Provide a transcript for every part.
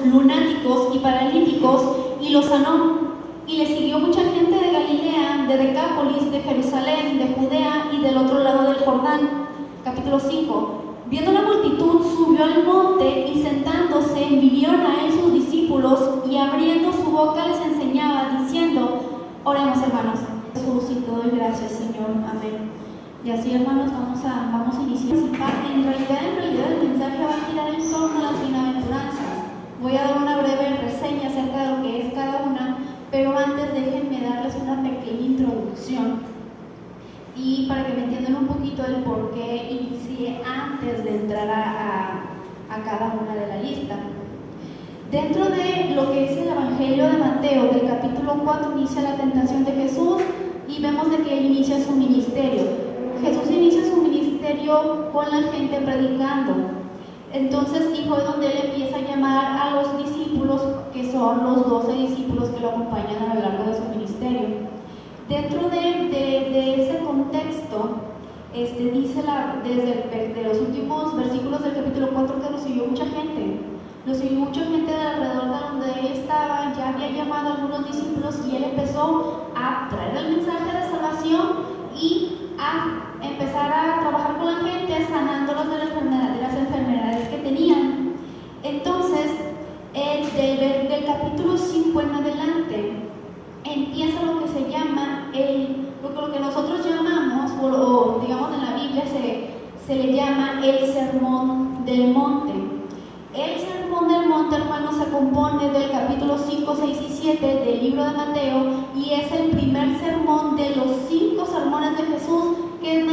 lunáticos y paralíticos y los sanó. Y le siguió mucha gente de Galilea, de Decápolis, de Jerusalén, de Judea y del otro lado del Jordán. Capítulo 5. Viendo la multitud, subió al monte y sentándose, vinieron a él sus discípulos y abriendo su boca les enseñaba, diciendo: oremos, hermanos. Jesús, y te doy gracias, Señor. Amén. Y así, hermanos, vamos a iniciar. En realidad el mensaje va a girar en torno a las bienaventuranzas. Voy a dar una breve reseña acerca de lo que es cada una, pero antes déjenme darles una pequeña introducción. Y para que me entiendan un poquito el por qué inicié antes de entrar a cada una de la lista. Dentro de lo que es el Evangelio de Mateo, del capítulo 4, inicia la tentación de Jesús y vemos de que él inicia su ministerio. Jesús inicia su ministerio con la gente predicando. Entonces, y fue donde él empieza a llamar a los discípulos, que son los 12 discípulos que lo acompañan a lo largo de su ministerio. Dentro de ese contexto, dice desde los últimos versículos del capítulo 4 que lo siguió mucha gente. Lo siguió mucha gente de alrededor de donde él estaba, ya había llamado a algunos discípulos y él empezó a traer el mensaje de salvación y a empezar a trabajar con la gente, sanándolos de las enfermedades que tenían. Entonces, del capítulo 5 en adelante, empieza lo que se llama lo que nosotros llamamos, o digamos en la Biblia se le llama el Sermón del Monte. El Sermón del Monte, hermanos, se compone del capítulo 5, 6 y 7 del libro de Mateo y es el primer sermón de los 5 sermones de Jesús que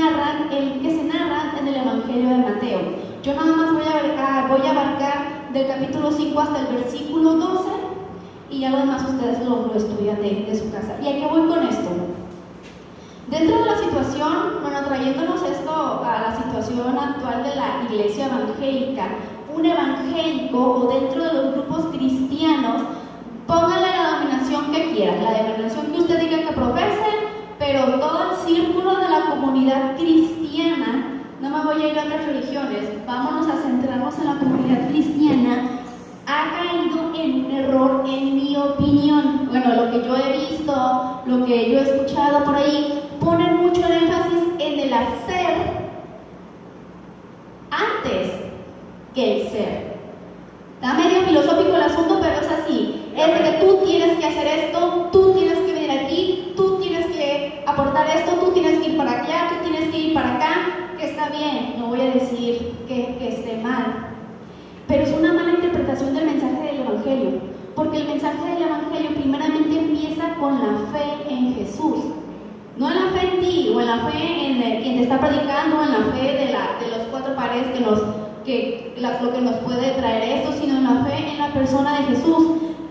se narran en el Evangelio de Mateo. Yo nada más voy a abarcar del capítulo 5 hasta el versículo 12 y ya lo demás ustedes lo estudian de su casa. ¿Y a qué voy con esto? Dentro de la situación, trayéndonos esto a la situación actual de la iglesia evangélica, un evangélico o dentro de los grupos cristianos, póngale la denominación que quieran, la denominación que usted diga que profesen, pero todo el círculo de la comunidad cristiana, no me voy a ir a otras religiones, vámonos a centrarnos en la comunidad cristiana, ha caído en un error, en mi opinión. Bueno, lo que yo he visto, lo que yo he escuchado por ahí, ponen mucho el énfasis en el hacer antes que el ser. Está medio filosófico el asunto, pero es así. Es de que tú tienes que hacer esto, tú tienes que venir aquí, tú tienes que aportar esto, tú tienes que ir para allá, tú tienes que ir para acá, que está bien, no voy a decir que esté mal. Pero es una mala interpretación del mensaje del Evangelio, porque el mensaje del Evangelio primeramente empieza con la fe en Jesús, no en la fe en ti, o en la fe en quien te está predicando, o en la fe de los 4 pares lo que nos puede traer esto, sino en la fe en la persona de Jesús.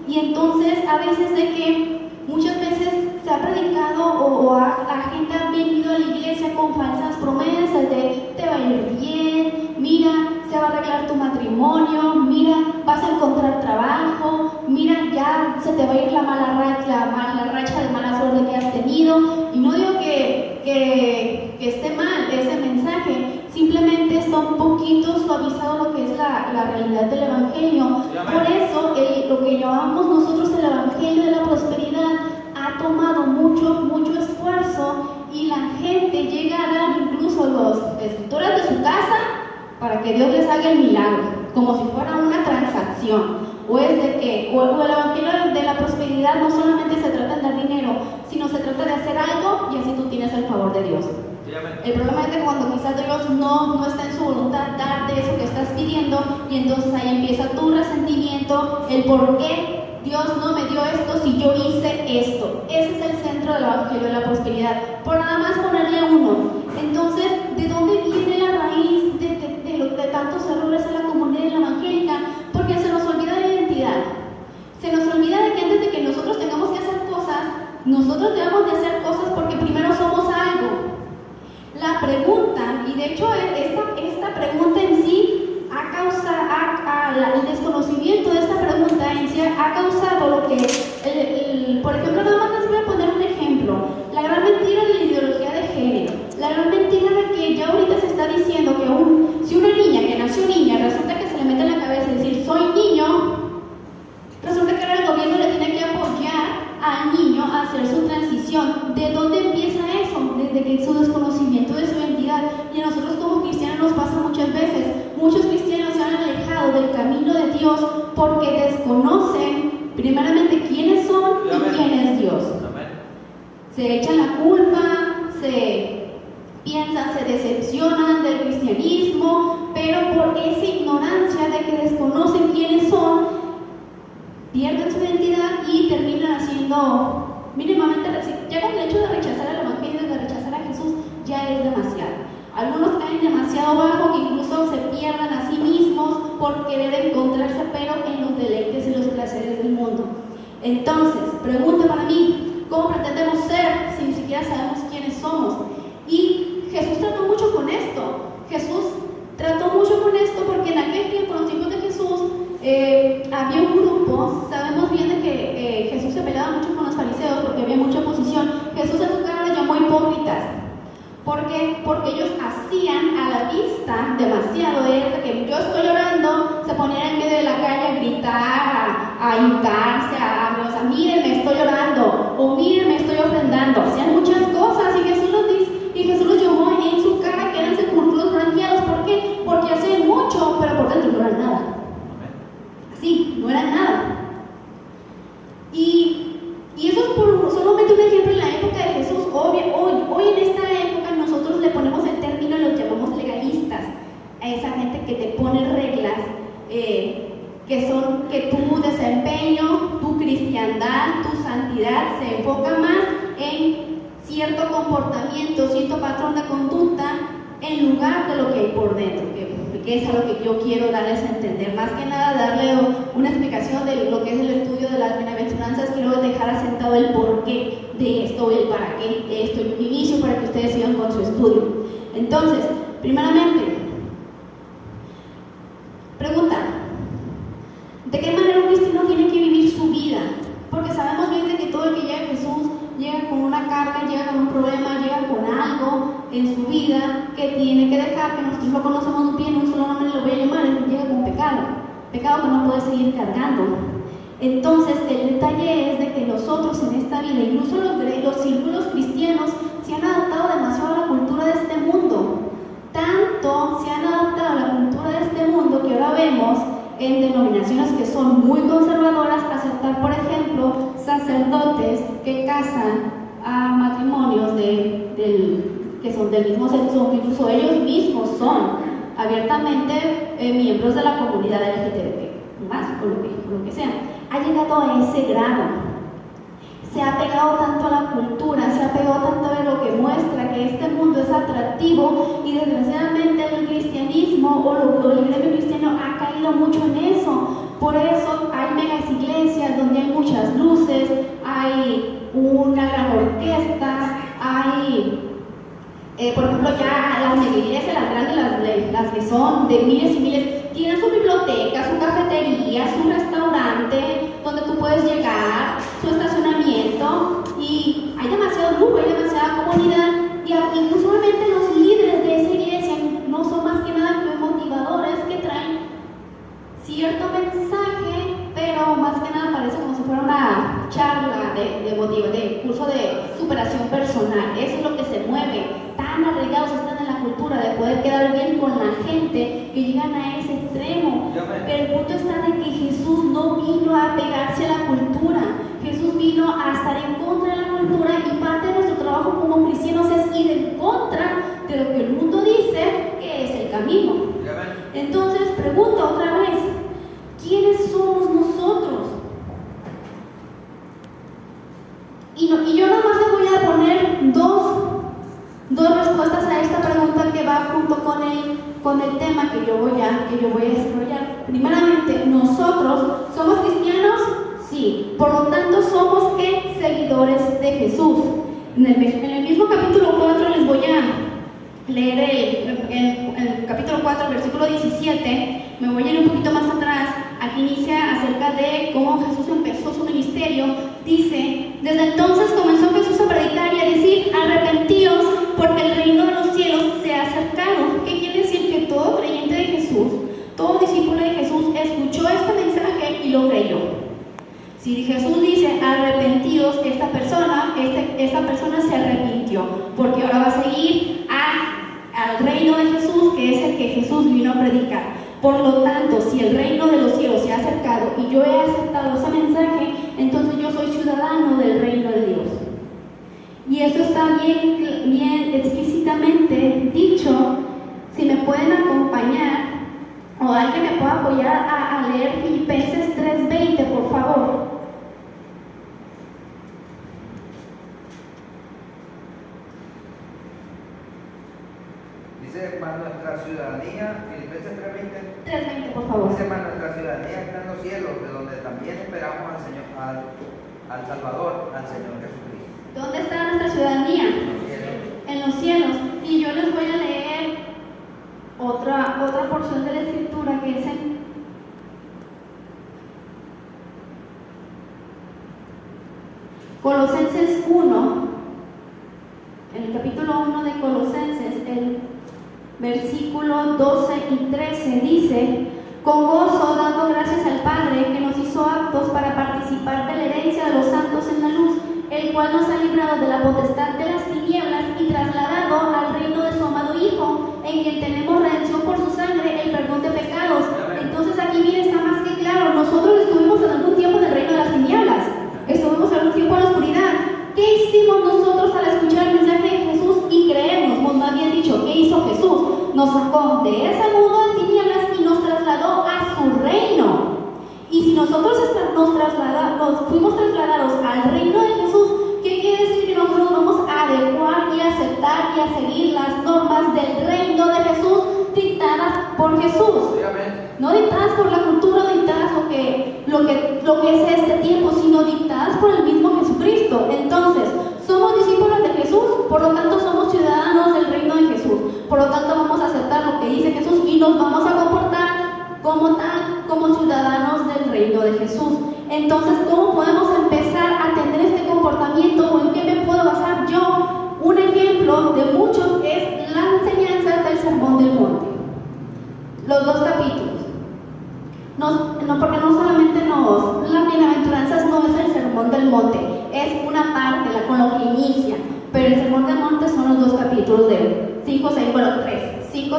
Y entonces a veces de que muchas veces se ha predicado la gente ha venido a la iglesia con falsas promesas de te va a ir bien, mira, se va a arreglar tu matrimonio, mira, vas a encontrar trabajo, mira, ya se te va a ir la racha de mala suerte que has tenido. Y no digo que esté mal ese mensaje, simplemente está un poquito suavizado lo que es la realidad del Evangelio. Por eso lo que llamamos nosotros el Evangelio de la prosperidad ha tomado mucho esfuerzo y la gente llega a dar incluso los escritores de su casa para que Dios les haga el milagro, como si fuera una transacción. O es de que el Evangelio de la prosperidad no solamente se trata de dar dinero, sino se trata de hacer algo y así tú tienes el favor de Dios. El problema es que cuando quizás Dios no está en su voluntad darte eso que estás pidiendo, y entonces ahí empieza tu resentimiento, el por qué Dios no me dio esto si yo hice esto. Ese es el centro del Evangelio de la prosperidad, por nada más ponerle uno. Entonces, ¿de dónde viene la raíz de tantos errores en la comunidad evangélica? Porque se nos olvida la identidad. Se nos olvida de que antes de que nosotros tengamos que hacer cosas, nosotros debemos de hacer cosas porque primero somos algo. La pregunta, y de hecho esta pregunta en sí el desconocimiento de esta pregunta en sí ha causado lo que, por ejemplo, nada más les voy a poner un ejemplo, la gran mentira de la ideología de género, la gran mentira de que ya ahorita se está diciendo que si una niña que nació niña resulta que se le mete en la cabeza decir soy niño, Dios porque desconocen primeramente quiénes son y quién es Dios. Se echan la culpa, se decepcionan del cristianismo, pero por esa ignorancia de que desconocen quiénes son, pierden su identidad y terminan haciendo mínimamente, ya con el hecho de rechazar el evangelio, de rechazar a Jesús, ya es demasiado. Algunos caen demasiado bajo que incluso se pierdan a sí mismos por querer encontrarse, pero en los deleites y los placeres del mundo. Entonces, pregunta para mí, ¿cómo pretendemos ser si ni siquiera sabemos quiénes somos? Y Jesús trató mucho con esto. Jesús trató mucho con esto porque en aquel tiempo, en los tiempos de Jesús, había un grupo. Sabemos bien de que Jesús se peleaba mucho con los fariseos porque había mucha oposición. Jesús en su cara les llamó hipócritas. ¿Por qué? Porque ellos hacían a la vista demasiado. Es que yo estoy llorando, se ponían en medio de la calle a gritar, a hincarse, o sea, mírenme, estoy llorando, o mírenme, estoy ofrendando. Hacían muchas cosas y Jesús los llamó en su cara que eran sepulcros blanqueados. ¿Por qué? Porque hacían mucho, pero por dentro no eran nada. Así, no eran nada. Y eso es solamente un ejemplo en la época de Jesús. Hoy en esta época nosotros le ponemos el término y los llamamos legalistas a esa gente que te pone reglas que son que tu desempeño, tu cristiandad, tu santidad se enfoca más en cierto comportamiento, cierto patrón de conducta en lugar de lo que hay por dentro, que es a lo que yo quiero darles a entender. Más que nada darle una explicación de lo que es el estudio de las bienaventuranzas. Quiero dejar asentado el porqué de esto y el para qué de esto en un inicio para que ustedes sigan con su estudio. Entonces, primeramente, pregunta, ¿de qué manera un cristiano tiene que vivir su vida? Porque sabemos bien de que todo el que llega a Jesús llega con una carga, llega con un problema, llega con algo en su vida que tiene que dejar, que nosotros lo conocemos muy bien, un solo nombre lo voy a llamar, llega con pecado que no puede seguir cargando. Entonces el detalle es de que nosotros en esta vida, incluso los círculos cristianos, se han adaptado demasiado a la cultura de este mundo. Tanto se han adaptado a la cultura de este mundo que ahora vemos en denominaciones que son muy conservadoras aceptar, por ejemplo, sacerdotes que casan a matrimonios que son del mismo sexo, incluso ellos mismos son abiertamente miembros de la comunidad LGBT, más o lo que sea. Ha llegado a ese grado. Se ha pegado tanto a la cultura, se ha pegado tanto a lo que muestra que este mundo es atractivo, y desgraciadamente el cristianismo o el gremio cristiano ha caído mucho en eso. Por eso hay megas iglesias donde hay muchas luces, hay una gran orquesta, hay, por ejemplo, ya las iglesias, las grandes, las que son de miles y miles, tienen su biblioteca, su cafetería, su restaurante donde tú puedes llegar, su estacionamiento, y hay demasiado lujo, hay demasiada comunidad, y usualmente los líderes de esa iglesia no son más que nada que motivadores que traen cierto mensaje, pero más que nada parece como si fuera una charla de curso de superación personal. Eso es lo que se mueve. Tan arraigados están en la cultura de poder quedar bien con la gente que llegan a ese extremo. Pero el punto está de que Jesús no vino a pegarse a la cultura. Jesús vino a estar en contra de la cultura, y parte de nuestro trabajo como cristianos es ir en contra de lo que el mundo dice que es el camino. Entonces, pregunto otra vez, ¿quiénes somos nosotros? Y yo nada más les voy a poner dos respuestas a esta pregunta que va junto con el tema que yo voy a desarrollar. Primeramente, ¿nosotros somos cristianos? Sí. Por lo tanto, ¿somos qué? Seguidores de Jesús. En el mismo capítulo 4 les voy a leer el capítulo 4, versículo 17. Me voy a ir un poquito más atrás. Aquí inicia acerca de cómo Jesús empezó su ministerio. Dice: desde entonces comenzó Jesús a predicar y a decir: arrepentíos, porque el reino de los cielos se ha acercado. ¿Qué quiere decir? Que todo creyente de Jesús, todo discípulo de Jesús escuchó este mensaje y lo creyó. Si Jesús dice arrepentíos, esta persona se arrepintió, porque ahora va a seguir al reino de Jesús, que es el que Jesús vino a predicar. Por lo tanto, si el reino de los cielos se ha acercado y yo he aceptado ese mensaje, entonces yo soy ciudadano del reino de Dios. Y esto está bien explícitamente dicho. Si me pueden acompañar o alguien me puede apoyar a leer Filipenses 3:20, por favor. Dice, para nuestra ciudadanía, Filipenses 3:20. 3:20, por favor. Dice, para nuestra ciudadanía está en los cielos, de donde también esperamos al Señor, al Salvador, al Señor Jesucristo. ¿Dónde está nuestra ciudadanía? En los cielos. Y yo les voy a leer otra porción de la escritura que es en Colosenses 1, en el capítulo 1 de Colosenses, el versículo 12 y 13 dice: con gozo dando gracias al Padre que nos hizo aptos para participar de la herencia de los santos en la luz, el cual nos ha librado de la potestad de las tinieblas y trasladado al reino de su amado Hijo, en quien tenemos redención por su sangre, el perdón de pecados. Entonces aquí mire, está más que claro, nosotros estuvimos en algún tiempo en el reino de las tinieblas, estuvimos en algún tiempo en la oscuridad. ¿Qué hicimos nosotros al escuchar el mensaje de Jesús y creernos? Como me había dicho, ¿qué hizo Jesús? Nos sacó de ese mundo de tinieblas y nos trasladó a su reino. Y si nosotros fuimos trasladados al reino de Jesús, ¿qué quiere decir? Que nosotros vamos a adecuar y aceptar y a seguir las normas del reino de Jesús dictadas por Jesús. No dictadas por la cultura, dictadas lo que es este tiempo, sino dictadas por el mismo Jesucristo. Entonces, somos discípulos de Jesús, por lo tanto somos ciudadanos del reino de Jesús. Por lo tanto vamos a aceptar lo que dice Jesús y nos vamos a comportar como ciudadanos del reino de Jesús. Entonces, ¿cómo podemos empezar a tener este comportamiento o en qué me puedo basar yo? Un ejemplo de muchos es la enseñanza del Sermón del Monte. Los 2 capítulos. Porque no solamente las bienaventuranzas no es el Sermón del Monte, es una parte, con lo que inicia. Pero el Sermón del Monte son los 2 capítulos de 5,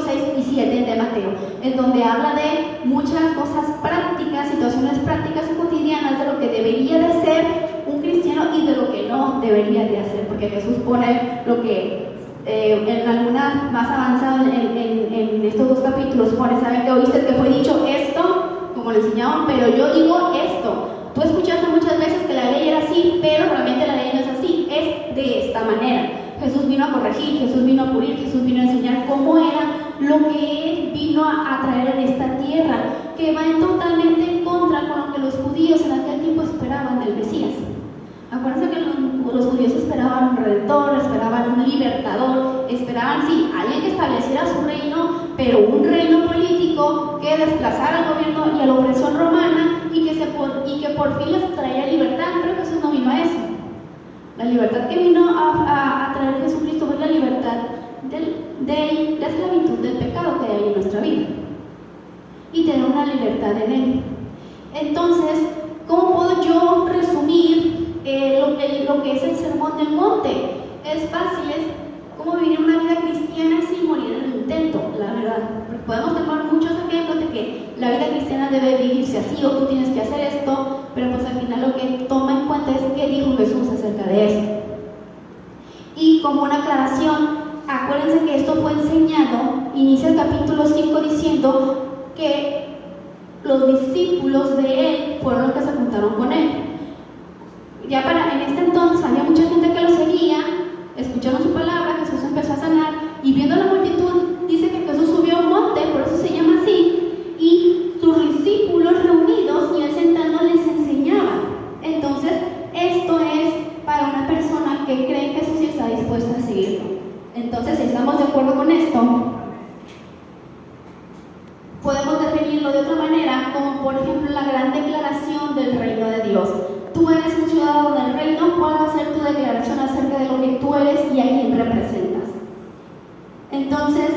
6 y 7 de Mateo, en donde habla de muchas cosas prácticas, situaciones prácticas y cotidianas de lo que debería de ser un cristiano y de lo que no debería de hacer, porque Jesús pone lo que en algunas más avanzadas en estos 2 capítulos pone: ¿saben qué oíste que fue dicho esto? Como le enseñaban, pero yo digo esto. Tú escuchaste muchas veces que la ley era así, pero realmente la ley no es así, es de esta manera. Jesús vino a corregir, Jesús vino a pulir, Jesús vino a enseñar cómo era lo que Él vino a traer en esta tierra, que va totalmente en contra con lo que los judíos en aquel tiempo esperaban del Mesías. Acuérdense que los judíos esperaban un redentor, esperaban un libertador, esperaban, sí, alguien que estableciera su reino, pero un reino político que desplazara al gobierno y a la opresión romana y que por fin les traía libertad. Pero Jesús no vino a eso. La libertad que vino a traer Jesucristo fue la libertad de la esclavitud del pecado que hay en nuestra vida y tener una libertad en Él. Entonces, ¿cómo puedo yo resumir lo que es el Sermón del Monte? Es fácil, es cómo vivir una vida cristiana sin morir en el intento, la verdad. Podemos tomar muchos ejemplos de que la vida cristiana debe vivirse así o tú tienes que hacer esto, pero pues al final lo que toma en cuenta es qué dijo Jesús acerca de eso. Y como una aclaración, acuérdense que esto fue enseñado, inicia el capítulo 5 diciendo que los discípulos de Él fueron los que se juntaron con Él. Ya en este entonces había mucha gente que lo seguía, escucharon su palabra, Jesús empezó a sanar y viendo la multitud, dice que Jesús subió a un monte, por eso se llama así, y sus discípulos reunidos y Él sentado les enseñaba. Entonces, esto es para una persona que cree en Jesús y está dispuesta a seguirlo. Entonces, si estamos de acuerdo con esto, podemos definirlo de otra manera, como por ejemplo la gran declaración del reino de Dios. Tú eres un ciudadano del reino, ¿cuál va a ser tu declaración acerca de lo que tú eres y a quién representas? Entonces,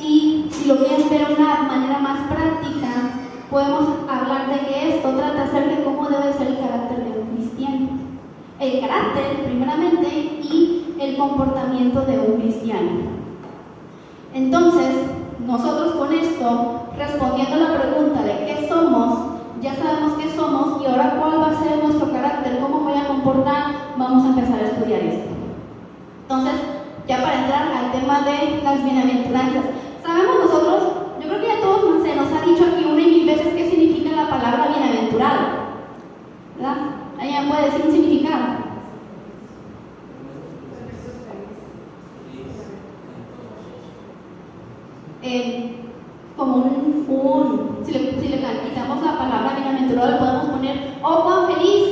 y si lo quieren ver de una manera más práctica, podemos hablar de que esto trata acerca de cómo debe ser el carácter de un cristiano. El carácter, primeramente, y el comportamiento de un cristiano. Entonces, nosotros con esto respondiendo la pregunta de qué somos, ya sabemos qué somos y ahora cuál va a ser nuestro carácter, cómo voy a comportar, vamos a empezar a estudiar esto. Entonces, ya para entrar al tema de las bienaventuranzas, sabemos nosotros, yo creo que ya todos se nos ha dicho aquí una y mil veces qué significa la palabra bienaventurado, ¿verdad? ¿Alguien puede decir un significado? Como si le quitamos la palabra bienaventurado, le podemos poner, oh, cuán feliz,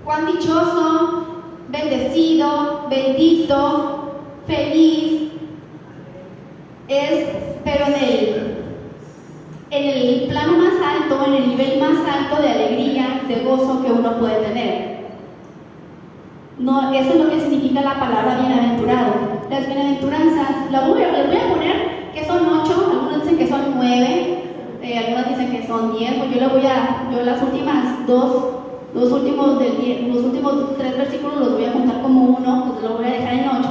cuán dichoso, bendecido, bendito, feliz, pero en el plano más alto, en el nivel más alto de alegría, de gozo que uno puede tener. No, eso es lo que significa la palabra bienaventurado. Las bienaventuranzas, les voy a poner que son 8, algunos dicen que son 9, algunos dicen que son 10, pues yo las últimas los últimos 3 versículos los voy a juntar como uno, pues los voy a dejar en 8.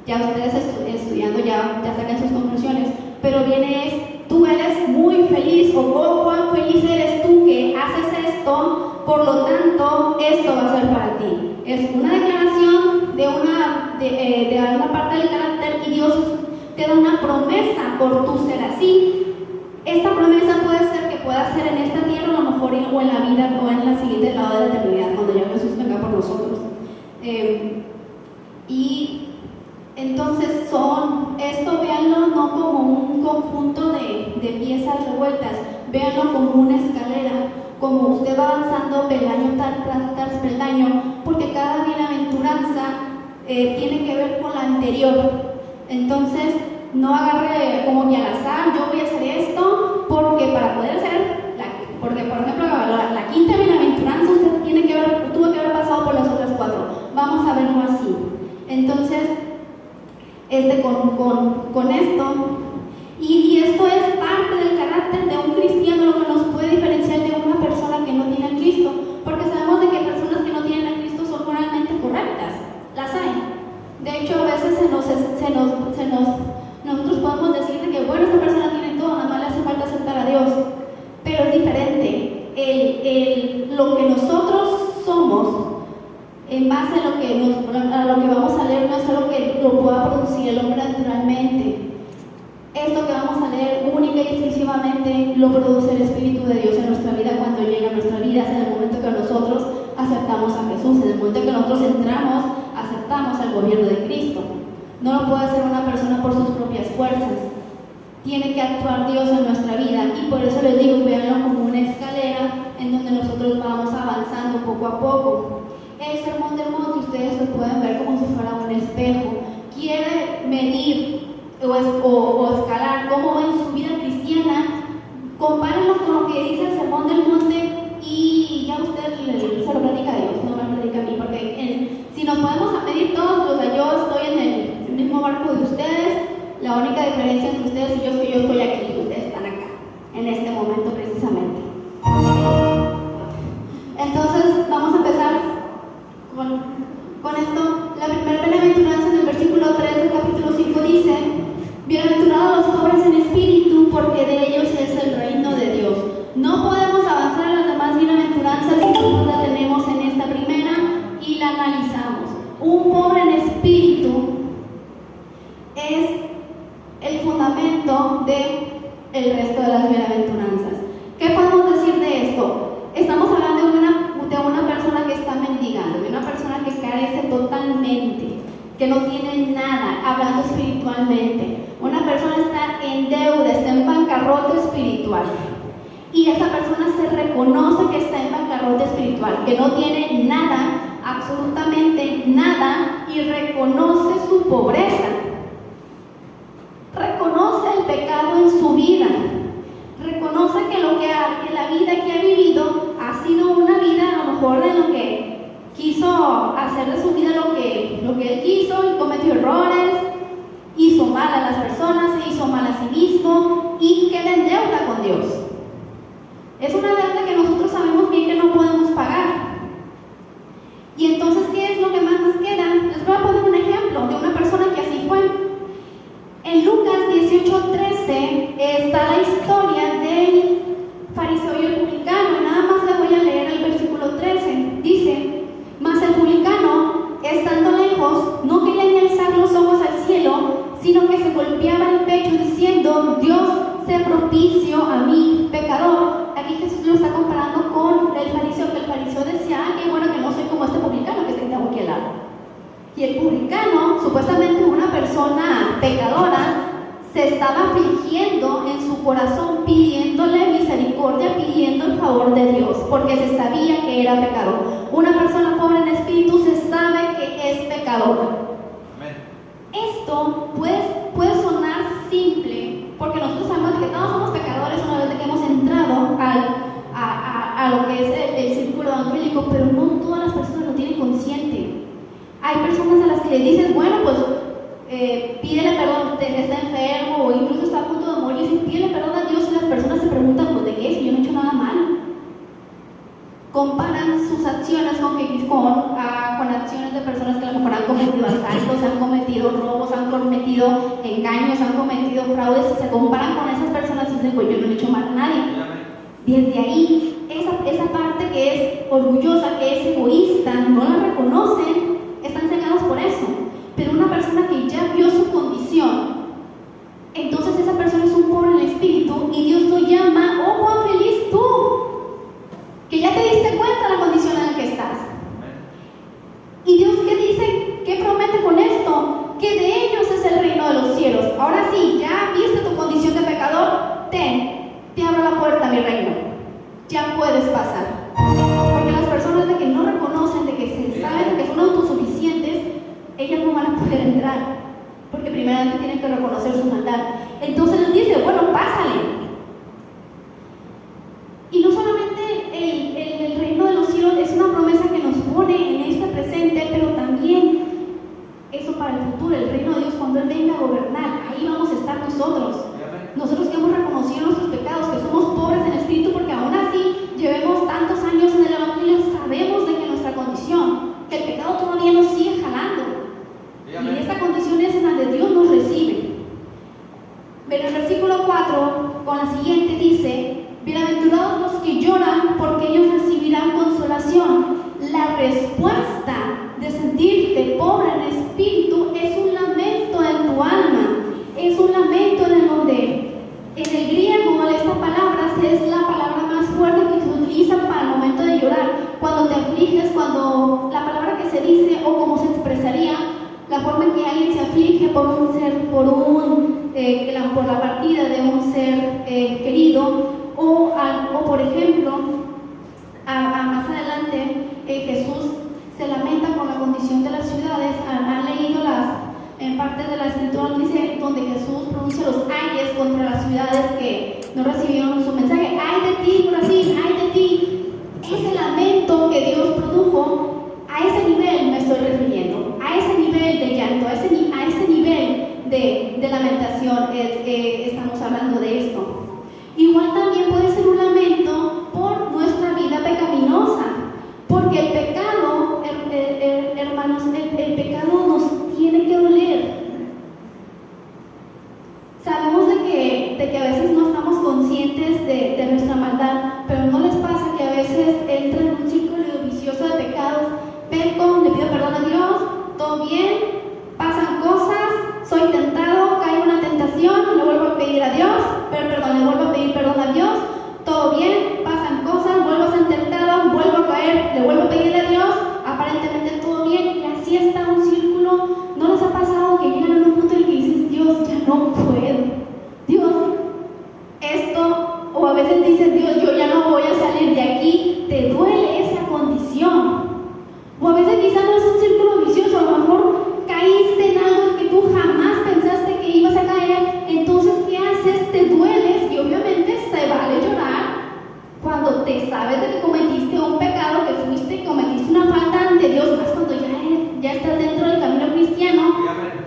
Ya ustedes estudiando ya saquen sus conclusiones, pero viene tú eres muy feliz, o oh, cuán feliz eres tú que haces esto, por lo tanto, esto va a ser para ti. Es una declaración de una parte del carácter y Dios te da una promesa por tu ser así. Esta promesa puede ser que pueda ser en esta tierra, a lo mejor o en la vida o en la siguiente lado de la eternidad, cuando ya Jesús venga por nosotros. Y entonces esto véanlo no como un conjunto de piezas revueltas, véanlo como una escalera, como usted va avanzando peldaño tras peldaño, porque cada bienaventuranza tiene que ver con la anterior. Entonces, no agarre como que al azar, yo voy a hacer esto, porque para poder hacer, porque por ejemplo, la quinta bienaventuranza usted tuvo que haber pasado por las otras 4. Vamos a verlo así. Entonces, con esto, y esto es parte del carácter de un cristiano, lo que nos puede diferenciar de una persona que no tiene a Cristo, porque sabemos de que personas que no tienen a Cristo son moralmente correctas, las hay. De hecho, a veces nosotros podemos decir de que, bueno, esta persona tiene todo, nada más le hace falta aceptar a Dios, pero es diferente. Lo que nosotros somos, en base a lo que vamos a leer, no es algo que lo pueda producir el hombre naturalmente. Esto que vamos a leer única y exclusivamente lo produce el Espíritu de Dios en nuestra vida cuando llega a nuestra vida, en el momento que nosotros aceptamos a Jesús, en el momento que nosotros aceptamos al gobierno de Cristo. No lo puede hacer una persona por sus propias fuerzas. Tiene que actuar Dios en nuestra vida, y por eso les digo, véanlo como una escalera en donde nosotros vamos avanzando poco a poco. El Sermón del Monte ustedes lo pueden ver como si fuera un espejo. Quiere medir o escalar cómo va en su vida cristiana. Compárenlo con lo que dice el Sermón del Monte y ya usted se lo platica a Dios, no me lo platica a mí, porque si nos podemos medir todos, o sea, yo estoy en el mismo barco de ustedes. La única diferencia entre ustedes y yo es que yo estoy aquí y ustedes están acá, en este momento precisamente. Entonces, vamos a empezar con esto. La primera bienaventuranza en el versículo 3 del capítulo 5 dice: bienaventurados los pobres en espíritu, porque de ellos es el reino de Dios. No podemos avanzar en las demás bienaventuranzas si no la tenemos en esta primera y la analizamos. Un pobre en espíritu es el fundamento del resto de las bienaventuranzas. ¿Qué podemos decir de esto? Estamos hablando de una persona que está mendigando, de una persona que carece totalmente, que no tiene nada, hablando espiritualmente. Una persona está en deuda, está en bancarrota espiritual. Y esa persona se reconoce que está en bancarrota espiritual, que no tiene nada, absolutamente nada, y reconoce su pobreza. Reconoce el pecado en su vida, reconoce que la vida que ha vivido ha sido una vida a lo mejor de lo que quiso hacer de su vida lo que él quiso, y cometió errores, hizo mal a las personas, se hizo mal a sí mismo y queda en deuda con Dios. Es una deuda que nosotros sabemos bien que no podemos pagar. Y entonces, ¿qué es lo que más nos queda? Les voy a poner un ejemplo de una persona que así fue. En Lucas 18:13 corazón pidiéndole misericordia, pidiendo el favor de Dios, porque se sabía que era pecador. Una persona pobre en espíritu se sabe que es pecador. Esto puede sonar simple, porque nosotros sabemos que todos somos pecadores una vez que hemos entrado a lo que es el círculo evangélico, pero no todas las personas lo tienen consciente. Hay personas a las que le dices, bueno, pues pídele perdón, está enfermo o incluso está a punto de morir, y pídele perdón a Dios, y las personas se preguntan, pues de qué, si yo no he hecho nada malo. Comparan sus acciones con acciones de personas que a lo mejor han cometido asaltos, han cometido robos, han cometido engaños, han cometido fraudes, y se comparan con esas personas y dicen, pues yo no he hecho mal a nadie. Desde ahí, esa parte que es orgullosa, que es egoísta, no la reconocen, están cegados por eso. Pero una persona que ya vio su condición, entonces esa persona es un pobre en el espíritu y Dios lo llama, oh Juan feliz tú, que ya te diste cuenta de la condición en la que estás. Y Dios, ¿qué dice? ¿Qué promete con esto? Que de ellos es el reino de los cielos. Ahora sí, ya viste tu condición de pecador, te abro la puerta a mi reino, ya puedes pasar. Porque las personas de que no reconocen, de que se saben, de que son autosuficientes, ellas no van a poder entrar, porque primeramente tienen que reconocer su maldad. Entonces les dice, bueno, pásale. Y no solamente el reino de los cielos es una promesa que nos pone en este presente, pero también eso para el futuro, el reino de Dios cuando Él venga a gobernar, ahí vamos a estar nosotros. Nosotros que hemos reconocido nuestros pecados, que somos pobres en espíritu, porque aún así llevemos tantos años en el Evangelio, sabemos de que nuestra condición, que el pecado todavía nos sigue jalando. Y en esta condición es en la de Dios nos recibe. Pero el versículo 4, con la siguiente dice, bienaventurados los que lloran, porque ellos recibirán consolación. La respuesta de sentirte pobre en espíritu es un lamento en tu alma, es un lamento en donde en el griego esta palabra es la palabra más fuerte que se utiliza para el momento de llorar. Cuando te afliges, cuando la palabra que se dice o como se expresaría, la forma en que alguien se aflige por un ser, por la partida de un ser querido, o por ejemplo, más adelante Jesús se lamenta con la condición de las ciudades. Han leído en parte de la escritura donde Jesús pronuncia los ayes contra las ciudades que no recibieron su mensaje. ¡Ay de ti, Brasil! ¡Ay de ti! Ese lamento que Dios produjo, a ese nivel me estoy refiriendo, a ese nivel de llanto, a ese nivel de lamentación estamos hablando de esto. Igual también puede ser un lamento por nuestra vida pecaminosa, porque el pecado, hermanos, el pecado nos tiene que doler. Sabemos de que a veces no estamos conscientes de nuestra maldad, pero ¿no les pasa que a veces entran en un círculo vicioso de pecados? Peco, le pido perdón a Dios, todo bien, pasan cosas, soy tentado, caigo en una tentación, le vuelvo a pedir a Dios, le vuelvo a pedir perdón a Dios, todo bien, pasan cosas, vuelvo a ser tentado, vuelvo a caer, le vuelvo a pedirle a Dios, aparentemente todo bien, y así está un círculo. ¿No les ha pasado que llegan a un punto en el que dices, Dios, ya no puedo, Dios, esto, o a veces dices, Dios, yo ya no voy a salir de aquí? Te duele esa condición. O a veces quizás no es un círculo vicioso, a lo mejor caíste en algo que tú jamás pensaste que ibas a caer. Entonces, ¿qué haces? Te dueles, y obviamente se vale llorar cuando te sabes de que cometiste un pecado, que fuiste y cometiste una falta ante Dios, más cuando ya estás dentro del camino cristiano,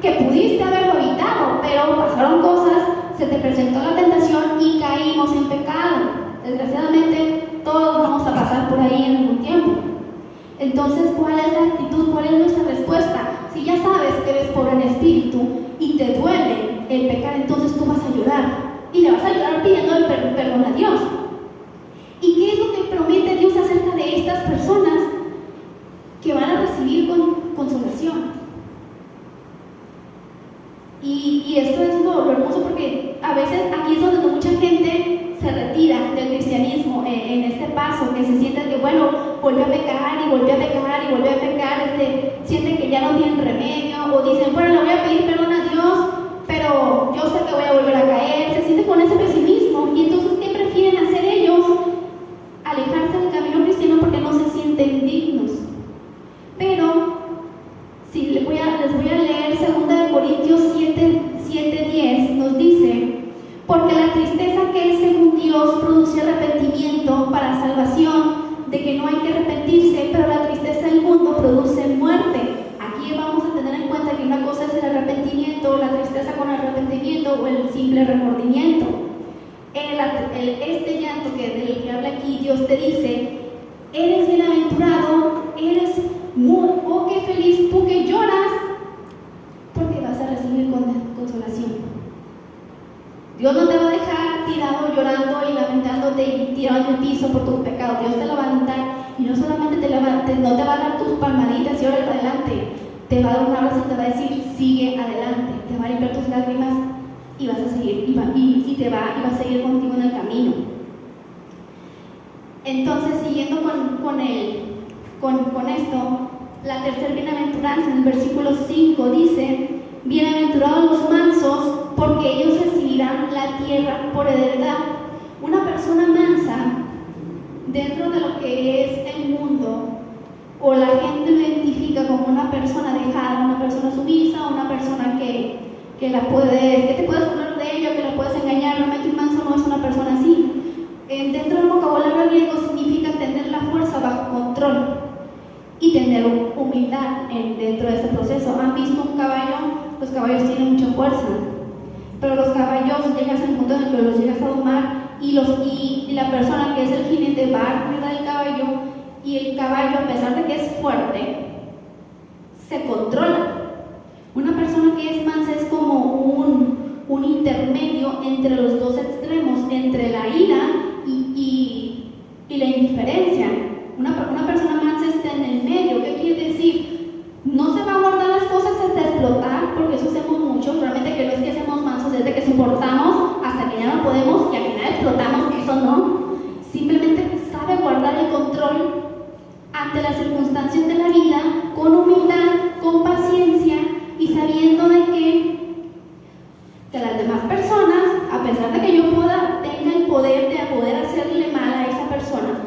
que pudiste haberlo evitado, pero pasaron cosas, se te presentó la tentación y caímos en pecado. Desgraciadamente, todos vamos a pasar por ahí en algún tiempo. Entonces, ¿cuál es la actitud? ¿Cuál es nuestra respuesta? Si ya sabes que eres pobre en espíritu y te duele el pecar, entonces tú vas a llorar y le vas a llorar pidiendo el perdón a Dios. ¿Y qué es lo que promete Dios acerca de estas personas que van a recibir consolación? Y esto es lo hermoso, porque a veces aquí es donde mucha gente se retira del cristianismo en este paso, que se siente que, bueno, volvió a pecar y volvió a pecar y volvió a pecar, sienten que ya no tienen remedio, o dicen, bueno, le voy a pedir perdón a Dios, pero pero yo sé que voy a volver a caer, se siente con ese pesimismo. Y entonces, ¿qué prefieren hacer ellos? Alejarse del camino cristiano porque no se sienten dignos. Pero, si les voy a leer 2 Corintios 7:10, nos dice: porque la tristeza que es según Dios produce arrepentimiento para salvación, de que no hay que arrepentirse, pero la tristeza del mundo produce muerte. Aquí vamos a tener en cuenta que una cosa es el arrepentimiento, la tristeza con arrepentimiento o el simple remordimiento. Este llanto del que habla aquí, Dios te dice: eres bienaventurado, oh qué feliz tú que lloras, porque vas a recibir consolación. Dios no te va a dejar tirado llorando y lamentándote y tirado en el piso por tus pecados. Dios te lo va a levantar y no solamente no te va a dar tus palmaditas y ahora para adelante, te va a dar un abrazo y te va a decir: sigue adelante, te va a limpiar tus lágrimas y vas a seguir y va a seguir contigo en el camino. Entonces, siguiendo con esto, la tercera bienaventuranza en el versículo 5 dice: bienaventurados los mansos, porque ellos recibirán la tierra por heredad. Una persona mansa, dentro de lo que es el mundo, o la gente lo identifica como una persona dejada, una persona sumisa, una persona que te puedes burlar de ella, que la puedes engañar. Realmente un manso no es una persona así. Dentro del vocabulario griego significa tener la fuerza bajo control y tener humildad dentro de ese proceso. ¿Han visto un caballo? Los caballos tienen mucha fuerza, pero los caballos llegas al punto en el que los llegas a domar y la persona que es el jinete va arriba del caballo, y el caballo, a pesar de que es fuerte, se controla. Una persona que es mansa es como un intermedio entre los dos extremos, entre la ira y la indiferencia. Una persona mansa está en el medio. ¿Qué quiere decir? No se va a guardar las cosas hasta explotar, porque eso hacemos mucho. Realmente que no es que hacemos mansos, es de que soportamos hasta que ya no podemos y al final explotamos. Eso no. Simplemente sabe guardar el control ante las circunstancias de la vida, con humildad, con paciencia y sabiendo de que las demás personas, a pesar de que yo tenga el poder de poder hacerle mal a esa persona,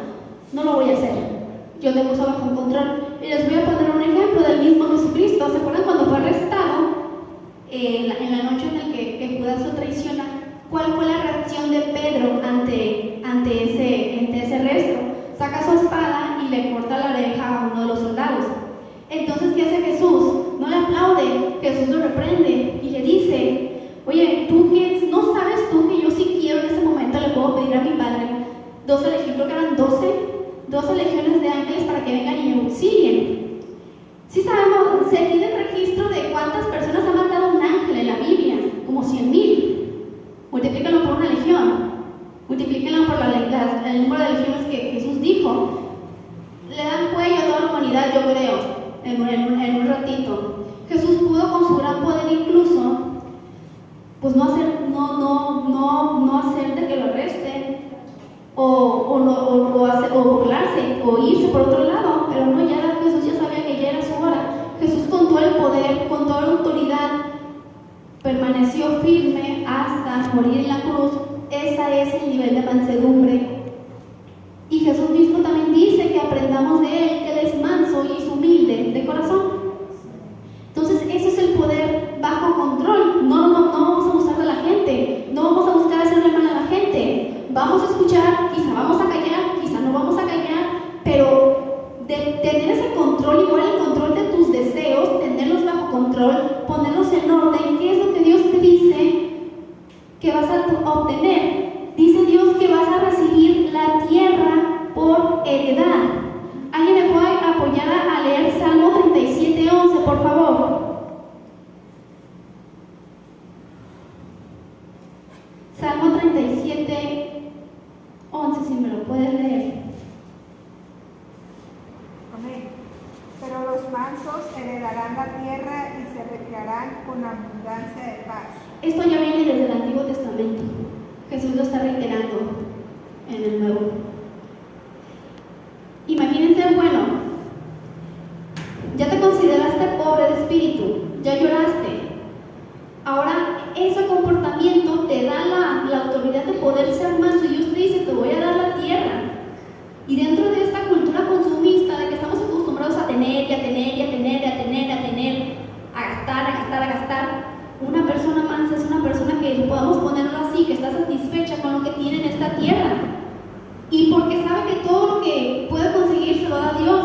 no lo voy a hacer. Yo tengo eso bajo control. Y les voy a poner un ejemplo del mismo Jesucristo. ¿Se acuerdan cuando fue arrestado en la noche en la que Judas lo traiciona? ¿Cuál fue la reacción de Pedro ante ese arresto? Saca su espada y le corta la oreja a uno de los soldados. Entonces, ¿qué hace Jesús? No le aplaude, Jesús lo reprende y le dice: oye, ¿no sabes tú que yo si quiero en ese momento le puedo pedir a mi Padre 12 legiones, creo que eran 12 legiones de ángeles para que vengan y me auxilien? Sí sabemos, se tiene registro de cuántas personas ha matado un ángel en la Biblia, como 100,000. Multiplíquenlo por una legión, multiplíquenlo por el número de legiones que Jesús dijo. Le dan cuello a toda la humanidad, yo creo, en un ratito. Jesús pudo con su gran poder incluso, pues no hacer de que lo arresten, o burlarse, o irse por otro lado, pero no, Jesús ya sabía que ya era su hora. Jesús, con todo el poder, con toda la autoridad, permaneció firme hasta morir en la cruz. Ese es el nivel de mansedumbre. Y Jesús mismo también dice que aprendamos de Él, que Él es manso y es humilde de corazón. Entonces, ese es el poder bajo control. No vamos a abusar de la gente, no vamos a buscar hacerle mal a la gente. Vamos a escuchar, quizá vamos a callar, quizá no vamos a callar, pero tener ese control, igual el control de tus deseos, tenerlos bajo control, ponerlos en orden. ¿Qué es lo que Dios te dice que vas a obtener? Dice Dios que vas a recibir la tierra por heredad. ¿Alguien me puede apoyar a leer Salmo 37:11, por favor? Salmo 37:11, si me lo puedes leer. Amén. Pero los mansos heredarán la tierra y se recrearán con abundancia de paz. Esto ya viene desde el Antiguo Testamento. Jesús lo está reiterando en el Nuevo. Imagínense, bueno, ya te consideraste pobre de espíritu, ya lloraste. Ahora, eso lo que puede conseguir se lo da Dios.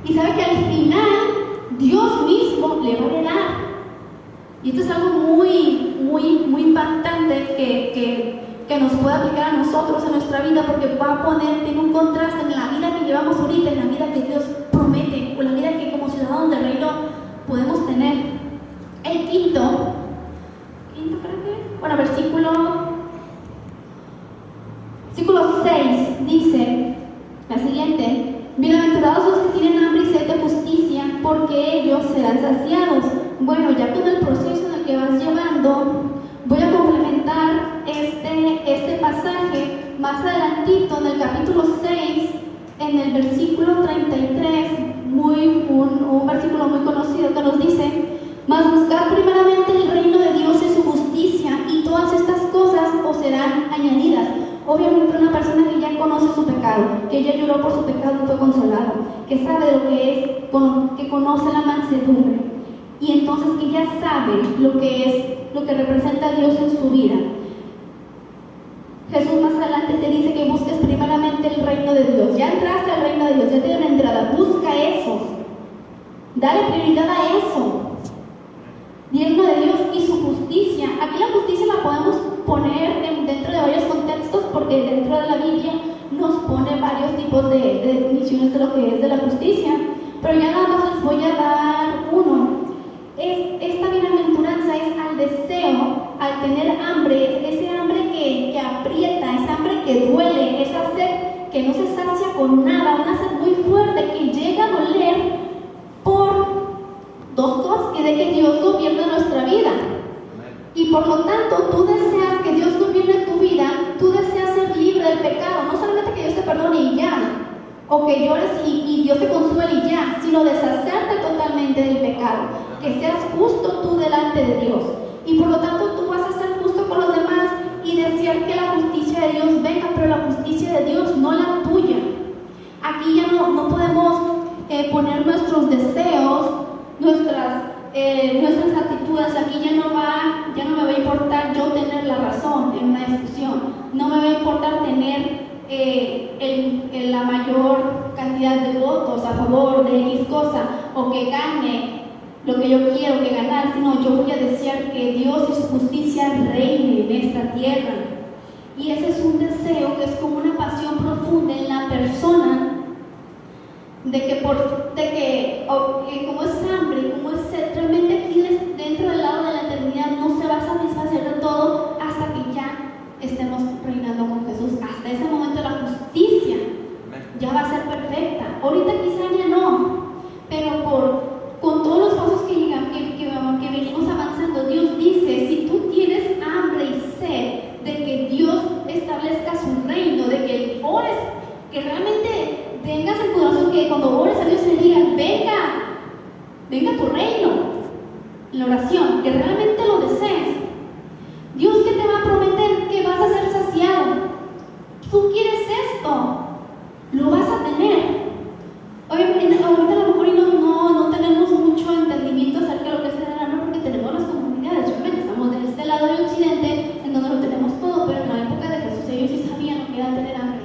Y sabe que al final Dios mismo le va a heredar. Y esto es algo muy impactante que nos puede aplicar a nosotros en nuestra vida, porque va a poner, tiene un contraste en la vida que llevamos ahorita, en la vida que Dios promete, o la vida que como ciudadanos del reino podemos tener. El quinto creo que, bueno, versículo 6 dice la siguiente: bienaventurados los que tienen hambre y sed de justicia, porque ellos serán saciados. Bueno, ya con el proceso en el que vas llevando, voy a complementar este pasaje más adelantito en el capítulo 6, en el versículo 33, un versículo muy conocido que nos dice: mas buscad primeramente el reino de Dios y su justicia, y todas estas cosas os serán añadidas. Obviamente una persona que ya conoce su pecado, que ya lloró por su pecado y fue consolado, que sabe de lo que es, que conoce la mansedumbre, y entonces que ya sabe lo que representa Dios en su vida. Jesús más adelante te dice que busques primeramente el reino de Dios. Ya entraste al reino de Dios, ya te dio una entrada, busca eso, dale prioridad a eso. Reino de Dios y su justicia. Aquí la justicia la podemos poner dentro de varios contextos, porque dentro de la Biblia nos pone varios tipos de definiciones de lo que es de la justicia, pero ya nada más les voy a dar uno. Esta bienaventuranza es al deseo, al tener hambre, ese hambre que aprieta, esa hambre que duele, esa sed que no se sacia con nada, una sed muy fuerte que llega a doler por dos cosas: que de que Dios gobierne nuestra vida, y por lo tanto tú deseas que Dios gobierne tu vida, tú deseas ser libre del pecado, no solamente que Dios te perdone y ya, o que llores y Dios te consuele y ya, sino deshacerte totalmente del pecado, que seas justo tú delante de Dios, y por lo tanto tú vas a ser justo con los demás y desear que la justicia de Dios venga, pero la justicia de Dios, no la tuya. Aquí ya no podemos poner nuestros deseos, nuestras actitudes. Aquí ya no me va a importar yo tener la razón en una discusión, no me va a importar tener la mayor cantidad de votos a favor de X cosa, o que gane lo que yo quiero que ganar, sino yo voy a desear que Dios y su justicia reine en esta tierra. Y ese es un deseo que es como una pasión profunda en la persona, de que como es hambre, como es sed, realmente aquí dentro del lado de la eternidad no se va a satisfacer de todo hasta que ya estemos reinando con Jesús. Hasta ese momento la justicia ya va a ser perfecta. Ahorita quizá ya no, pero con todos los pasos que venimos avanzando, Dios dice: si tú tienes hambre y sed de que Dios establezca su reino, de que ores, que realmente tengas el corazón, que cuando ores a Dios le digas: venga tu reino, en la oración, que realmente lo desees. Dios, ¿qué te va a prometer? Que vas a ser saciado. Tú quieres esto, lo vas a tener. Ahorita a lo mejor no tenemos mucho entendimiento acerca de lo que es tener hambre, porque tenemos las comunidades, realmente estamos de este lado del occidente, en donde lo tenemos todo, pero en la época de Jesús ellos sí sabían lo que era tener hambre,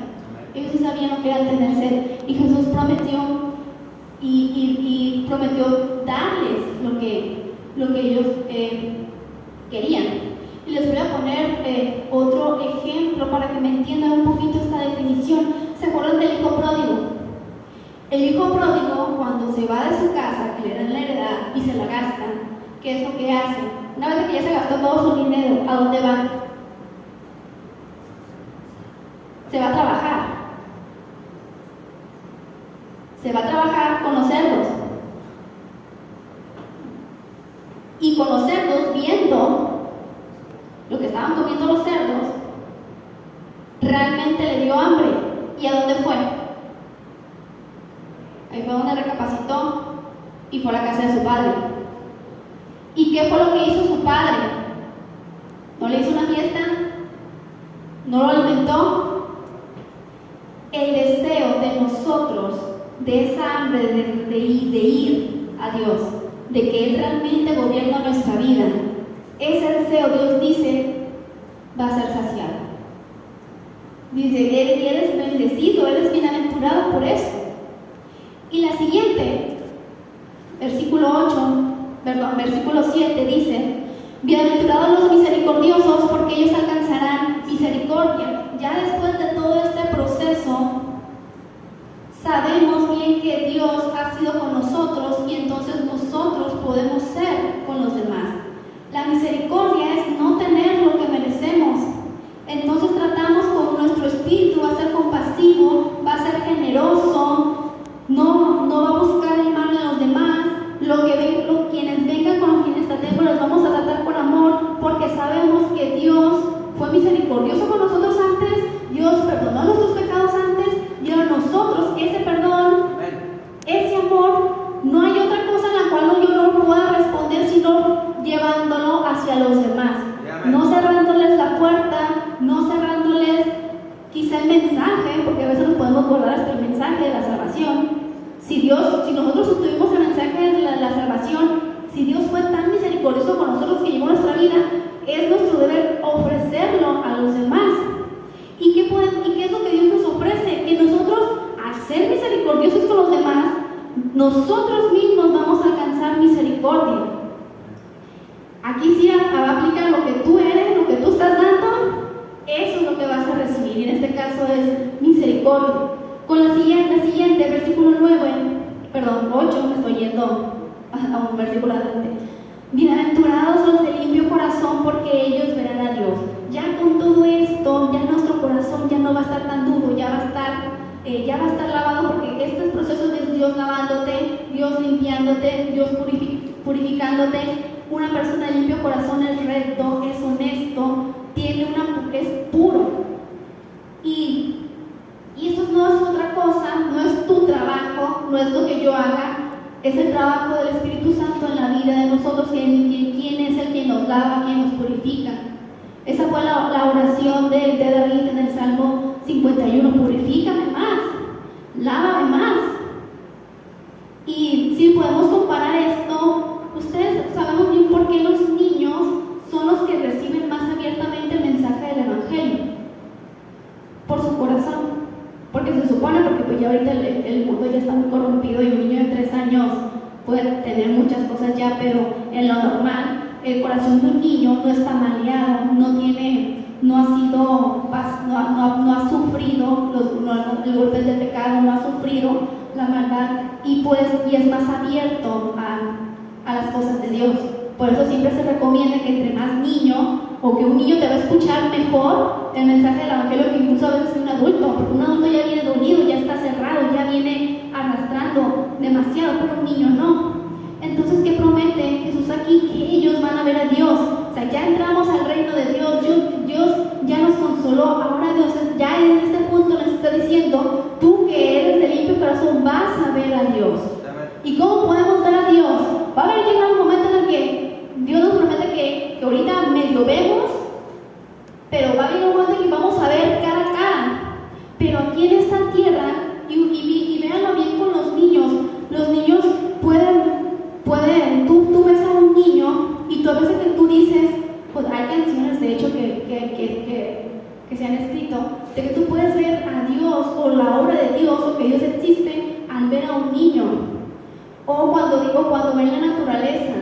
ellos sí sabían lo que era tener sed, y Jesús prometió y prometió darles lo que ellos querían. Y les voy a poner otro ejemplo para que me entiendan un poquito esta definición. ¿Se acuerdan del hijo pródigo? El hijo pródigo, cuando se va de su casa, que le dan la heredad y se la gasta, ¿qué es lo que hace? Una vez que ya se gastó todo su dinero, ¿a dónde va? Se va a trabajar. Se va a trabajar con los cerdos. Y con los cerdos, viendo lo que estaban comiendo los cerdos, realmente le dio hambre. ¿Y a dónde fue? Ahí fue donde recapacitó y fue a la casa de su padre. ¿Y qué fue lo que hizo su padre? ¿No le hizo una fiesta? ¿No lo alimentó? El deseo de nosotros, de esa hambre de ir a Dios, de que Él realmente gobierna nuestra vida, ese deseo, Dios dice, va a ser saciado. Dice: eres bendecido, eres bienaventurado por esto. Y la siguiente, versículo 7 dice: bienaventurados los misericordiosos, porque ellos alcanzarán misericordia. Ya después de todo este proceso, sabemos bien que Dios ha sido con nosotros y entonces nosotros podemos ser con los demás. La misericordia es no tener lo que merecemos. Entonces tratamos con nuestro espíritu, va a ser compasivo, va a ser generoso, no va a buscar el mal en los demás. Quienes vengan con quienes tratemos, los vamos a tratar con amor, porque sabemos que Dios fue misericordioso con nosotros antes, Dios perdonó nuestros pecados antes, y ahora nosotros ese perdón, ese amor, no hay otra cosa en la cual yo no pueda responder sino llevándolo hacia los demás, no cerrándoles la puerta, no cerrándoles quizá el mensaje, porque a veces nos podemos guardar hasta el mensaje de la salvación. Si nosotros obtuvimos el mensaje de la salvación, si Dios fue tan misericordioso con nosotros que llegó a nuestra vida, es nuestro deber ofrecerlo a los demás. ¿Y qué es lo que Dios nos ofrece? Que nosotros, al ser misericordiosos con los demás, nosotros mismos vamos a alcanzar misericordia. Aquí sí va a aplicar lo que tú eres, lo que tú estás dando, eso es lo que vas a recibir. Y en este caso es misericordia. Con la siguiente, versículo 8, me estoy yendo a un versículo adelante. Bienaventurados los de limpio corazón, porque ellos verán a Dios. Ya con todo esto, ya nuestro corazón ya no va a estar tan duro, ya va a estar lavado, porque este proceso de Dios lavándote, Dios limpiándote, Dios purificándote. Una persona de limpio corazón es recto, es honesto, es puro. Y esto no es otra cosa, no es tu trabajo, no es lo que yo haga, es el trabajo del Espíritu Santo en la vida de nosotros, quien es el que nos lava, quien nos purifica. Esa fue la oración de David en el Salmo 51, purifícame más, lávame más. Y si podemos comparar esto, ustedes sabemos bien por qué los niños son los que reciben más abiertamente el mensaje del Evangelio, por su corazón. Porque se supone, porque pues ya ahorita el mundo ya está muy corrompido y un niño de 3 años puede tener muchas cosas ya, pero en lo normal, el corazón de un niño no está maleado, no ha sufrido el golpe del pecado, no ha sufrido la maldad y es más abierto a las cosas de Dios. Por eso siempre se recomienda que entre más niño, o que un niño te va a escuchar mejor el mensaje del Evangelio que incluso a veces que un adulto, porque un adulto ya viene dolido, ya está cerrado, ya viene arrastrando demasiado, pero un niño no. Entonces, ¿qué promete Jesús aquí? Que ellos van a ver a Dios. O sea, ya entramos al reino de Dios, Dios ya nos consoló, ahora Dios ya en este punto nos está diciendo, tú que eres de limpio corazón vas a ver a Dios. ¿Y cómo podemos ver a Dios? Va a llegar un momento en el que Dios nos promete que ahorita medio vemos, pero va a llegar un momento en que vamos a ver cara a cara. Pero aquí en esta tierra, y véanlo bien con los niños pueden, tú ves a un niño y tú a veces que tú dices, pues hay canciones de hecho que se han escrito, de que tú puedes ver a Dios o la obra de Dios o que Dios existe al ver a un niño. O cuando ven la naturaleza.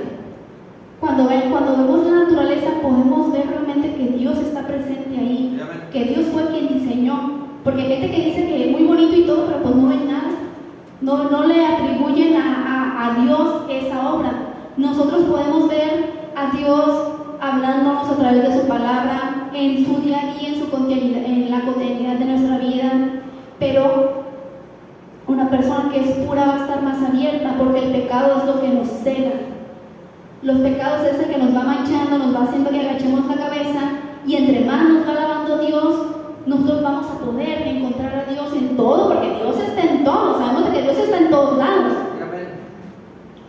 Cuando vemos la naturaleza podemos ver realmente que Dios está presente ahí, que Dios fue quien diseñó. Porque hay gente que dice que es muy bonito y todo, pero pues no ven nada. No le atribuyen a Dios esa obra. Nosotros podemos ver a Dios hablándonos a través de su palabra, en su día a día, en la cotidianidad de nuestra vida, pero una persona que es pura va a estar más abierta, porque el pecado es lo que nos cega. Los pecados es el que nos va manchando, nos va haciendo que agachemos la cabeza, y entre más nos va lavando Dios, nosotros vamos a poder encontrar a Dios en todo, porque Dios está en todo, sabemos que Dios está en todos lados.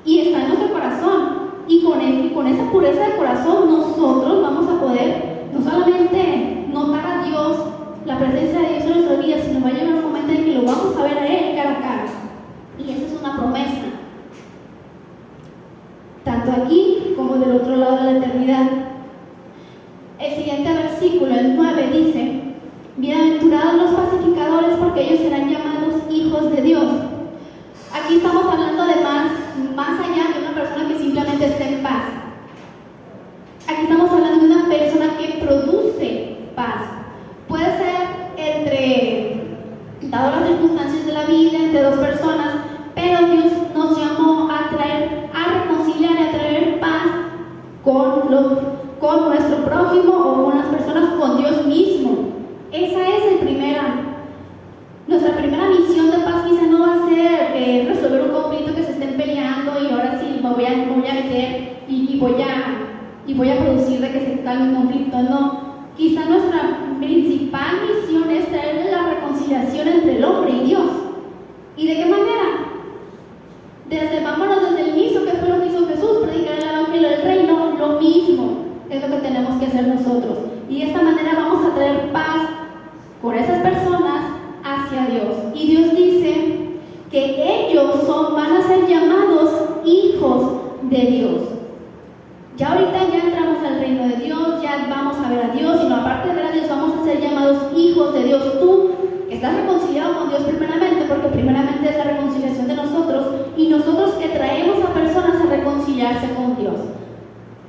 Y está en nuestro corazón. Y con esa pureza de corazón nosotros vamos a poder no solamente notar a Dios, la presencia de Dios en nuestra vida, sino va a llegar un momento en que lo vamos a ver a Él cara a cara. Y esa es una promesa, tanto aquí como del otro lado de la eternidad. El siguiente versículo, el 9, dice: bienaventurados los pacificadores, porque ellos serán llamados hijos de Dios. dado las circunstancias de la vida entre dos personas, pero Dios nos llamó a reconciliar y a traer paz con nuestro prójimo o con las personas, con Dios mismo. Esa es nuestra primera misión de paz. Quizá no va a ser resolver un conflicto que se estén peleando y ahora sí me voy a meter y voy a producir de que se calme el conflicto. No, quizá nuestra principal misión es traer la reconciliación entre el hombre y Dios. ¿Y de qué manera? Vámonos desde el inicio, que fue lo que hizo Jesús, predicar el evangelio del reino. Lo mismo es lo que tenemos que hacer nosotros, y de esta manera vamos a traer paz por esas personas hacia Dios. Y Dios dice que ellos van a ser llamados hijos de Dios. Ya ahorita ya entramos al reino de Dios, ya vamos a ver a Dios, y no, aparte de ver a Dios, vamos a ser llamados hijos de Dios. Tú estás reconciliado con Dios primeramente, porque primeramente es la reconciliación de nosotros, y nosotros que traemos a personas a reconciliarse con Dios.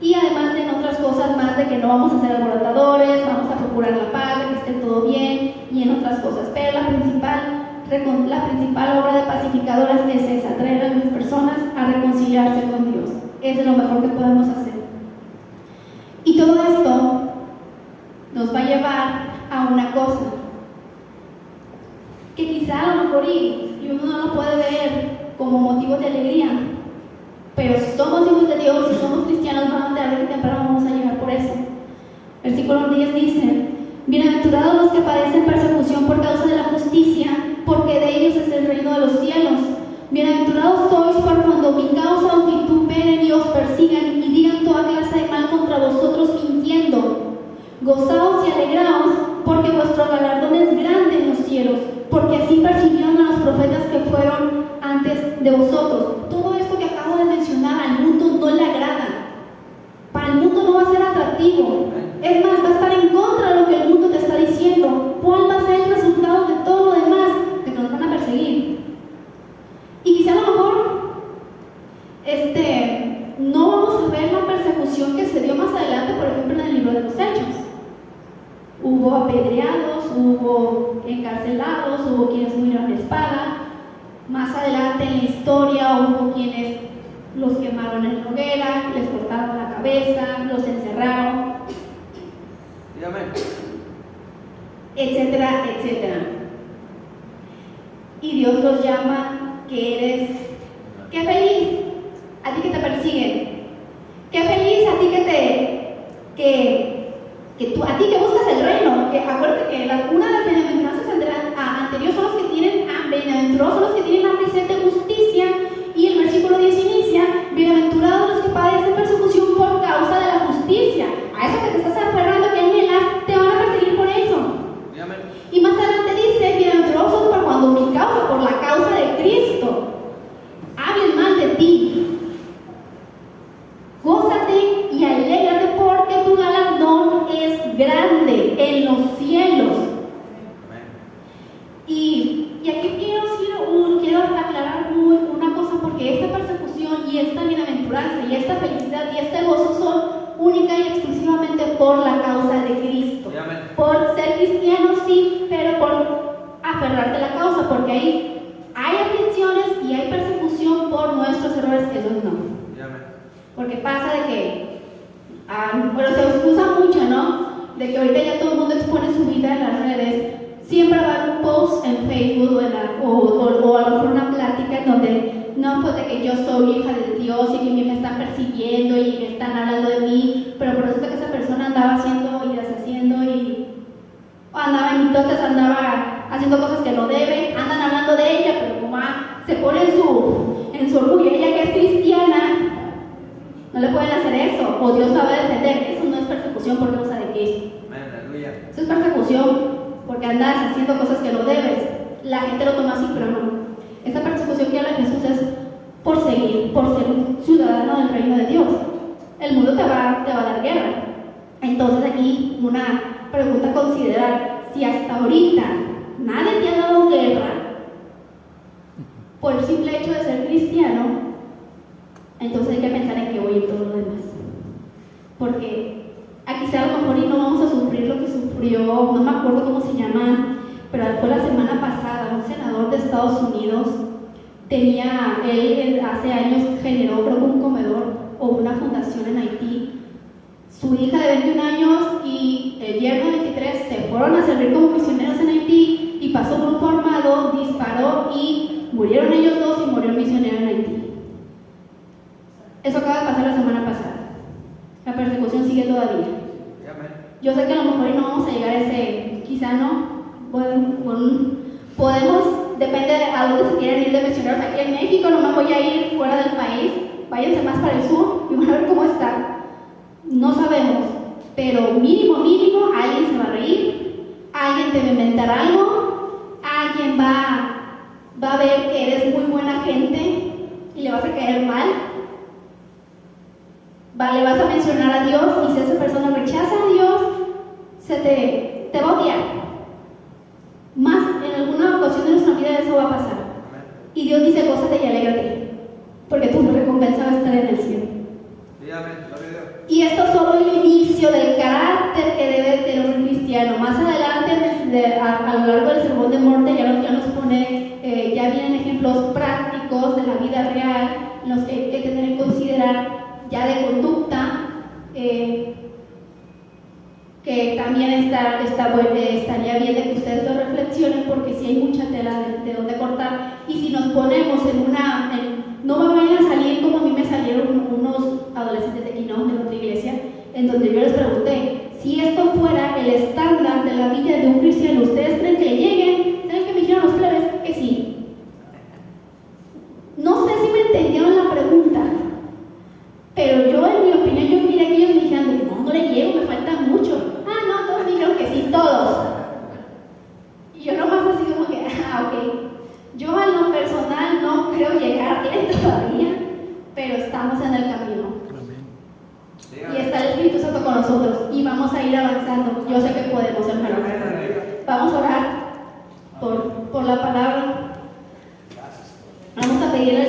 Y además de en otras cosas más, de que no vamos a ser alborotadores, vamos a procurar la paz, de que esté todo bien, y en otras cosas. Pero la principal obra de pacificadoras es esa: traer a las personas a reconciliarse con Dios. Es lo mejor que podemos hacer. Y todo esto nos va a llevar a una cosa que quizá a lo mejor y uno no lo puede ver como motivo de alegría, pero si somos hijos de Dios, si somos cristianos, tarde o temprano vamos a llegar por eso. Versículo 10 dice: bienaventurados los que padecen persecución por causa de la justicia, porque de ellos es el reino de los cielos. Bienaventurados sois por cuando mi causa os vituperen y os persigan y digan toda clase de mal contra vosotros mintiendo. Gozaos y alegraos, porque vuestro galardón es grande en los cielos, porque así persiguieron a los profetas que fueron antes de vosotros. Todo esto que acabo de mencionar al mundo no le agrada. Para el mundo no va a ser atractivo. Es más, va a estar en contra de lo que el mundo te está diciendo. ¿Cuál va a ser el resultado de todo lo demás? De que nos van a perseguir. Y quizá a lo mejor no vamos a ver la persecución que se dio más adelante, por ejemplo, en el libro de los Hechos. Hubo apedreados, hubo encarcelados, hubo quienes murieron de espada. Más adelante en la historia hubo quienes los quemaron en la hoguera, les cortaron la cabeza, los encerraron, etcétera, etcétera. Y Dios los llama que eres, qué feliz a ti que te persiguen, qué feliz a ti a ti que buscas el reino. Que acuérdate que una de las bienaventuranzas anteriores son los que tienen hambre, bienaventurados son los que tienen hambre y sed de justicia, y el versículo 10 inicia: bienaventurados los que padecen persecución por causa de la justicia. A eso que te estás aferrando, que anhelas, te van a perseguir por eso. Y más adelante dice: bienaventurados son por cuando mi causa, por la causa de Cristo, hablen mal de ti. Gózate y alégrate, porque tu galardón es grande en los cielos. Y aquí quiero aclarar una cosa, porque esta persecución y esta bienaventuranza y esta felicidad y este gozo son única y exclusivamente por la causa de Cristo. Por ser cristiano, sí, pero por aferrarte a la causa, porque ahí hay aflicciones y hay persecución por nuestros errores, que esos no. Porque pasa de que, pero se usa mucho, ¿no? De que ahorita ya todo el mundo expone su vida en las redes. Siempre va a haber un post en Facebook o a lo mejor una plática en donde, no, pues de que yo soy hija de Dios y que me están persiguiendo y me están hablando de mí, pero resulta que esa persona andaba haciendo y deshaciendo o andaba en mitotes, andaba haciendo cosas que no debe, andan hablando de ella, pero como se pone en su orgullo, ella que es cristiana, no le pueden hacer eso, o Dios la va a defender. Eso no es persecución por causa de Cristo. Eso es persecución porque andas haciendo cosas que no debes. La gente lo toma así, pero no. Esta persecución que habla Jesús es por ser un ciudadano del reino de Dios. El mundo te va a dar guerra. Entonces aquí una pregunta a considerar: si hasta ahorita nadie te ha dado guerra por el simple hecho de ser cristiano, entonces hay que pensar en qué voy y todo lo demás. Porque aquí a lo mejor y no vamos a sufrir lo que sufrió, no me acuerdo cómo se llama, pero fue la semana pasada, Estados Unidos. Él hace años generó, creo, un comedor o una fundación en Haití. Su hija de 21 años y el yerno de 23 se fueron a servir como misioneros en Haití y pasó un grupo armado, disparó y murieron ellos dos y murió el misionero en Haití. Eso acaba de pasar la semana pasada. La persecución sigue todavía. Yo sé que a lo mejor no vamos a llegar a ese, quizá no, podemos, depende de a dónde se quieren ir de misioneros. Aquí en México no me voy a ir fuera del país, váyanse más para el sur y van a ver cómo está. No sabemos, pero mínimo, alguien se va a reír, alguien te va a inventar algo, alguien va a ver que eres muy buena gente y le vas a caer mal. Le vas a mencionar a Dios y si esa persona rechaza a Dios, te va a odiar. Más en alguna ocasión de nuestra vida eso va a pasar. Y Dios dice, gózate y alégrate, porque tu recompensa va a estar en el cielo. Y esto es solo el inicio del carácter que debe tener un cristiano. Más adelante, a lo largo del sermón de muerte, ya nos pone, ya vienen ejemplos prácticos de la vida real, los que hay que tener en considerar, ya de conducta, que también estaría bien de que ustedes lo reflexionen, porque si hay mucha tela de donde cortar. Y si nos ponemos no me vayan a salir como a mí me salieron unos adolescentes de aquí, ¿no?, de otra iglesia, en donde yo les pregunté, si esto fuera el estándar de la vida de un cristiano, ¿ustedes creen que lleguen? ¿Saben qué me dijeron los plebes? Que sí. No sé si me entendieron la pregunta, pero yo, en mi opinión, yo miré que ellos me dijeron, no le llego, me falta mucho. No, todos dijeron que sí, todos. Y yo nomás así como que, ok. Yo en lo personal no creo llegar todavía, pero estamos en el camino. Y está el Espíritu Santo con nosotros y vamos a ir avanzando. Yo sé que podemos, hermano. Vamos a orar por la palabra. Vamos a pedirle